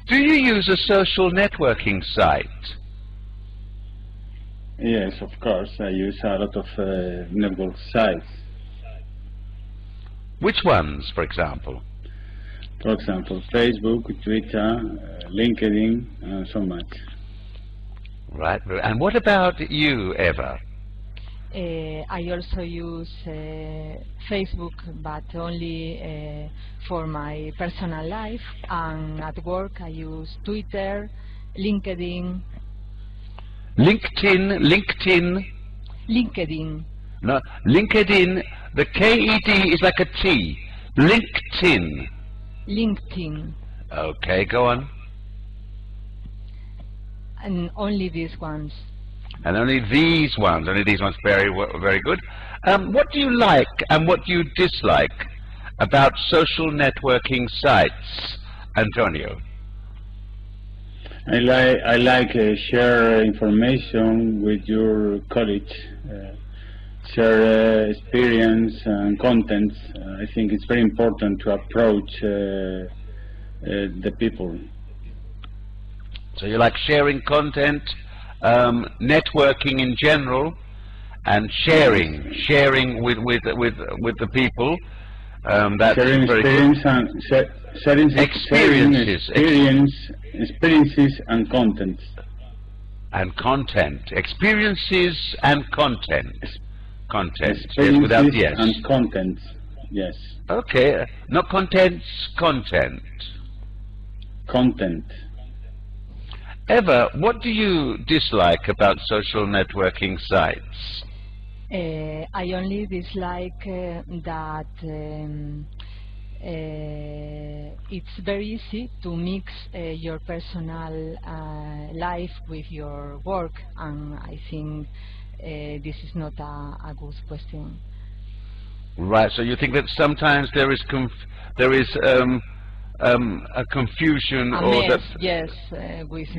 Do you use a social networking site? Yes, of course. I use a lot of network sites. Which ones, for example? For example, Facebook, Twitter, LinkedIn, and so much. Right. And what about you, Eva? I also use Facebook, but only for my personal life, and at work I use Twitter, LinkedIn. LinkedIn. No, LinkedIn, the K-E-D is like a T. LinkedIn. Okay, go on. And only these ones. And only these ones, very, very good. What do you like and what do you dislike about social networking sites, Antonio? I like share information with your colleagues, share experience and content. I think it's very important to approach the people. So you like sharing content, networking in general, and sharing with the people. That's sharing very experience good. and experiences and content. Experiences and content. Yes, Experiences without the S. and content. Yes. Okay, not contents, content. Content. Eva, what do you dislike about social networking sites? I only dislike that it's very easy to mix your personal life with your work, and I think this is not a good question. Right. So you think that sometimes there is a confusion, or that yes, with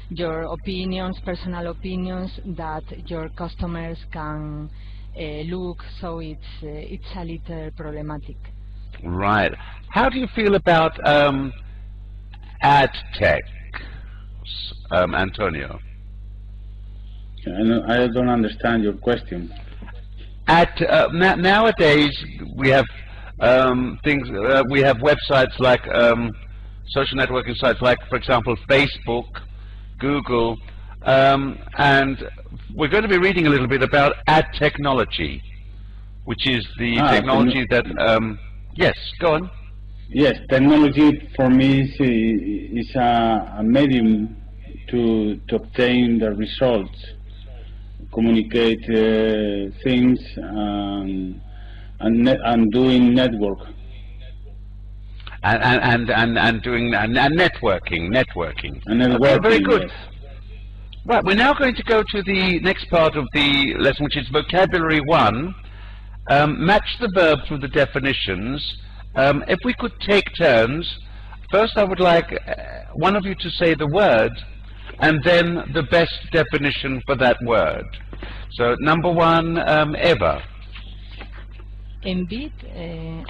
your opinions, personal opinions, that your customers can look. So it's a little problematic. Right. How do you feel about ad tech, Antonio? I don't understand your question. Nowadays we have we have websites like social networking sites, like, for example, Facebook, Google, and we're going to be reading a little bit about ad technology, which is the technology that. Yes, go on. Yes, technology for me is a medium to obtain the results, communicate things, and doing network. And doing networking. Okay, very good. Yes. Right, we're now going to go to the next part of the lesson, which is vocabulary 1. Match the verbs with the definitions. If we could take turns, first I would like one of you to say the word, and then the best definition for that word. So, number 1, Eva. Embed.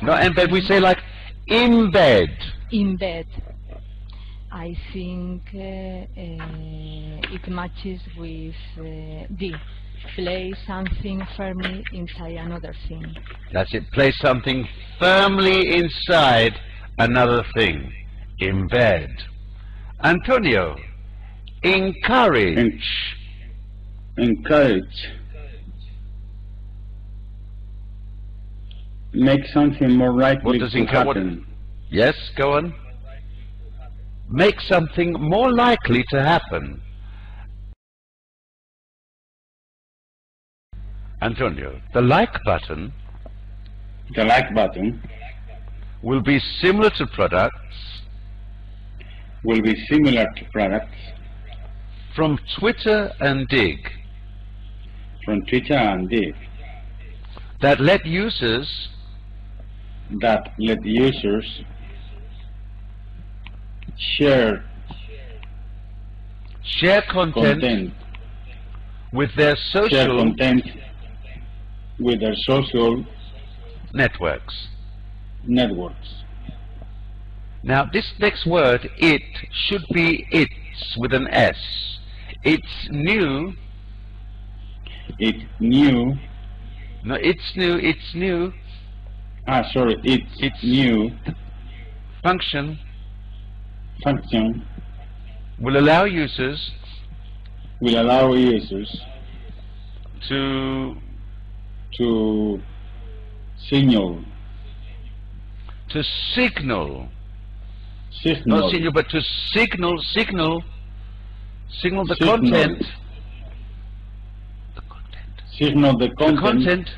No, embed. We say like embed. Embed. I think it matches with D. Place something firmly inside another thing. That's it. Place something firmly inside another thing. Embed. Antonio. Encourage. Encourage. Make something more likely to happen. Yes, go on. Make something more likely to happen. Antonio, the like button. The like button will be similar to products. Will be similar to products. From Twitter and Dig. From Twitter and Dig. That let users. Share content with their social networks. Now, this next word, it, should be it's with an S. It's new. It's new. No, it's new, it's new. Sorry, it's new. Function Function will allow users to signal. Not signal, but to signal the content. Signal the The content. content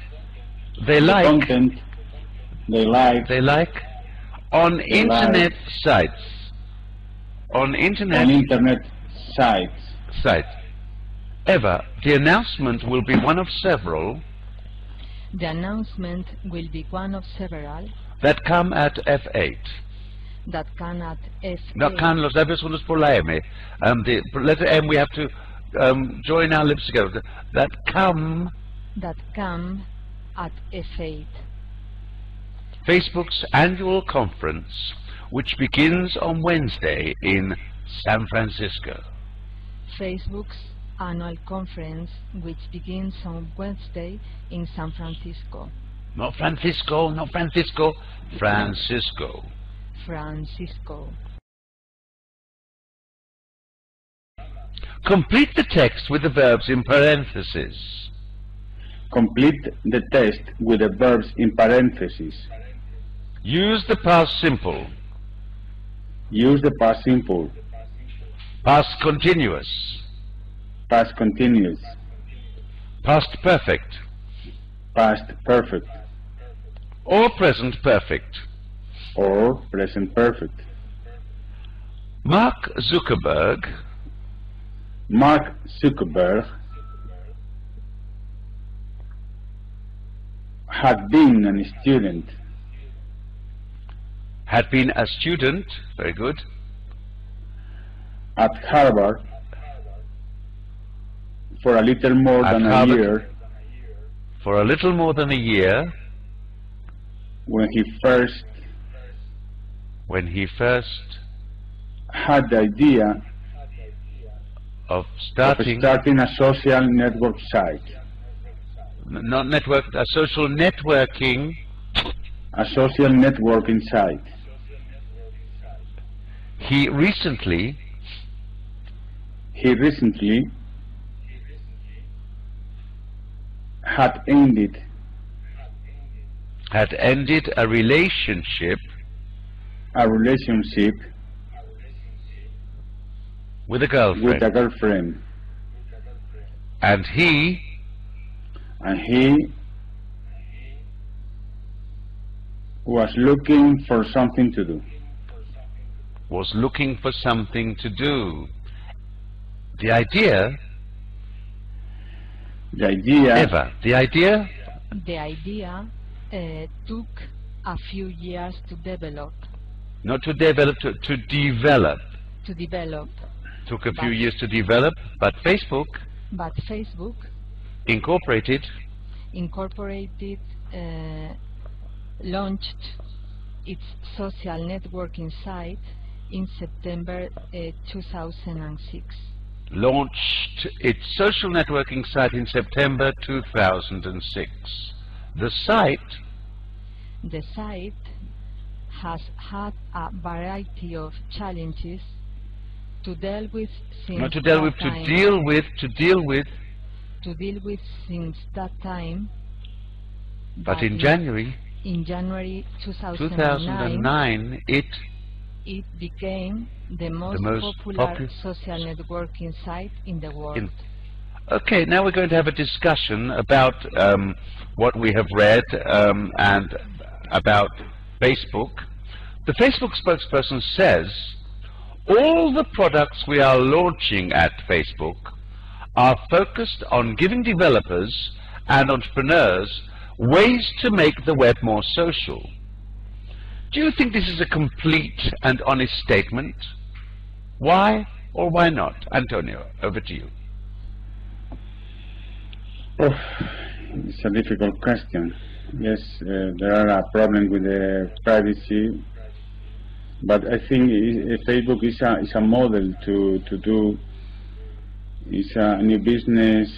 they like. Content they like. They like on internet sites. On internet sites. Ever, the announcement will be one of several. The announcement will be one of several That come at F8. that can at F8. No, can los labios unos por la M. The letter M we have to join our lips together. That come at F8. Facebook's annual conference, which begins on Wednesday in San Francisco. Facebook's annual conference, which begins on Wednesday in San Francisco. Not Francisco, not Francisco, Francisco. Francisco. Complete the text with the verbs in parentheses. Complete the text with the verbs in parentheses. Use the past simple. Use the past simple. Past continuous. Past continuous. Past perfect. Past perfect. Or present perfect. Or present perfect. Mark Zuckerberg had been a student. Had been a student, very good, at Harvard for a little more than a year. For a little more than a year. When he first had the idea of starting a social network site. Not network, a social networking. A social networking site. He recently had ended a relationship with a girlfriend. And he was looking for something to do. The idea took a few years to develop. Not to develop, to develop. To develop. Took a few years to develop, but Facebook Incorporated launched its social networking site in September 2006. Launched its social networking site in September 2006. The site has had a variety of challenges to deal with since to deal with since that time. But in January 2009 it became the most popular social networking site in the world. Okay, now we're going to have a discussion about what we have read and about Facebook. The Facebook spokesperson says all the products we are launching at Facebook are focused on giving developers and entrepreneurs ways to make the web more social. Do you think this is a complete and honest statement? Why or why not? Antonio, over to you. Oh, it's a difficult question. Yes, there are a problem with the privacy But I think Facebook is a model to do. It's a new business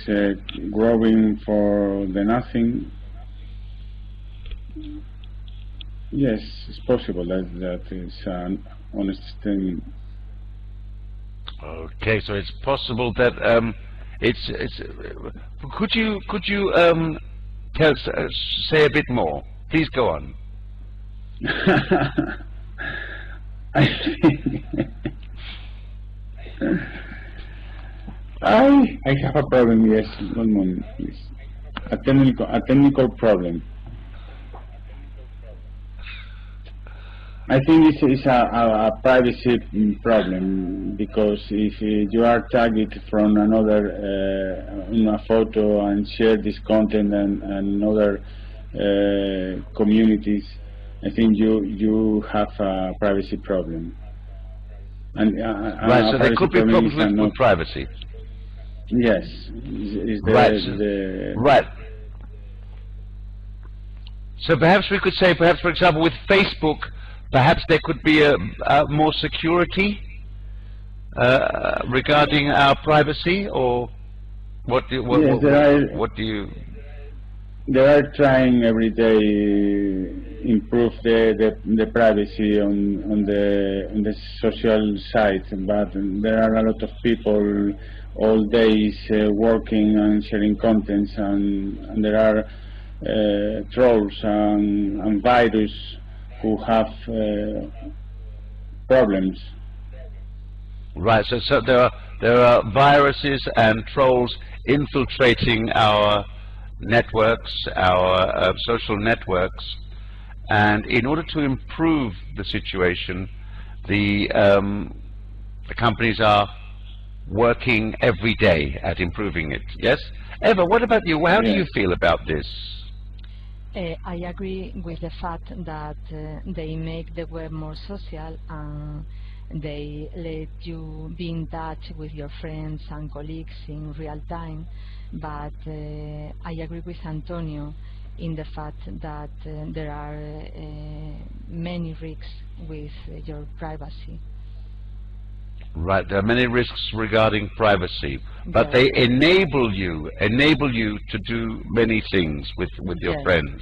growing for the nothing. Yes, it's possible that is an honest statement. Okay, so it's possible that could you say a bit more? Please go on. I have a problem. Yes, one moment, please. A technical problem. I think it's a privacy problem, because if you are tagged from another in a photo and share this content and other communities, I think you have a privacy problem. And right, so there could be problems with privacy. Yes, right. So perhaps we could say, for example, with Facebook, perhaps there could be a more security regarding our privacy, or what do you? They are trying every day improve the privacy on the social site, but there are a lot of people all days working and sharing contents, and there are trolls and virus who have problems. Right. So there are viruses and trolls infiltrating our networks, our social networks, and in order to improve the situation, the companies are working every day at improving it. Yes, Eva, what about you? How do you feel about this? I agree with the fact that they make the web more social, and they let you be in touch with your friends and colleagues in real time. But I agree with Antonio in the fact that there are many risks with your privacy. Right, there are many risks regarding privacy, but they enable you to do many things with your friends.